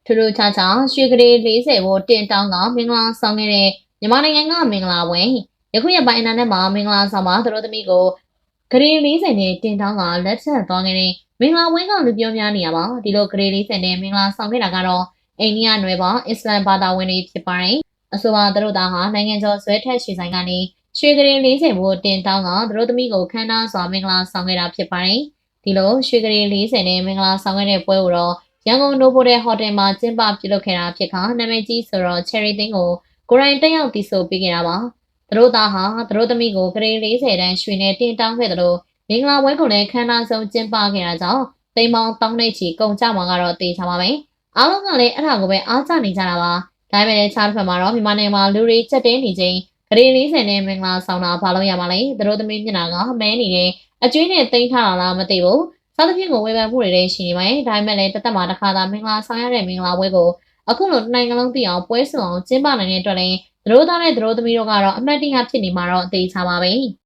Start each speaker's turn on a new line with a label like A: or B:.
A: ထူးထူးခြားခြားရွှေကလေး40ကိုတင်တောင်းကမင်္ဂလာဆောင်ခဲ့တဲ့မြန်မာနိုင်ငံကမင်္ဂလာပွဲယခုရက်ပိုင်းအနာနဲ့မှာမင်္ဂလာဆောင်မှာသူတို့သမီးကိုကလေး40နဲ့တင်တောင်းကလက်ချက်သွားခဲ့တဲ့မင်္ဂလာပွဲကလူပြောများနေရပါဒီလိုကလေး40နဲ့မင်္ဂလာဆောင်ခဲ့တာကတော့အိန္ဒိယနွယ်ပေါင်းအစ္စလမ်ဘာသာဝင်တွေဖြစ်ပါတယ်အဆိုပါသူတို့သားဟာနိုင်ငံကျော်ဆွဲထက်ရွှေဆိုင်ကနေရွှေကလေး40ကိုတင်တောင်းကသူတို့သမီးကိုခမ်းနားစွာမင်္ဂလာဆောင်ခဲ့တာဖြစ်ပါတယ်ဒီလိုရွှေကလေး40နဲ့မင်္ဂလာဆောင်ခဲ့တဲ့ပွဲကိုတော့ရန်ကုန်နိုဘိုတယ်ဟိုတယ်မှာကျင်းပပြုလုပ်ခဲ့တာဖြစ်ခါနာမည်ကြီးဆိုတော့ Cherry သိန်းကိုကိုရိုင်းတက်ရောက်တည်ဆိုပေးခဲ့တာပါသူတို့သားဟာသူတို့သမီးကိုကလေး40တန်းရွှေနဲ့တင်တောင်းခဲ့တယ်လို့မင်္ဂလာပွဲကိုလည်းခမ်းနားဆုံးကျင်းပခဲ့တာကြောင့်တိမ်ပေါင်းတောင်းနှိပ်ချီကုန်ကြမှာကတော့တေးချပါမယ်အားလုံးကလည်းအဲ့ဒါကိုပဲအားကျနေကြတာပါဒါပေမဲ့ခြားတစ်ဖက်မှာတော့မြန်မာနိုင်ငံမှာလူတွေချက်တင်းနေချိန်ကလေး40နဲ့မင်္ဂလာဆောင်တာဘာလို့ရမှာလဲသူတို့သမီးမျက်နှာကမဲနေတယ်အကျွေးနဲ့တိမ့်ထားတာလားမသိဘူးစားသဖြင့်ကိုဝေဖန်မှုတွေလည်းရှိနေပါတယ်ဒါပေမဲ့လည်းတစ်သက်မှာတစ်ခါသာမင်္ဂလာဆောင်ရတဲ့မင်္ဂလာပွဲကိုအခုလိုနိုင်ငံလုံးသိအောင်ပွဲဆောင်အောင်ကျင်းပနိုင်တဲ့အတွက်လည်းသူတို့သားနဲ့သူတို့သမီးတို့ကတော့အမှတ်တရဖြစ်နေမှာတော့အသေးချပါပဲ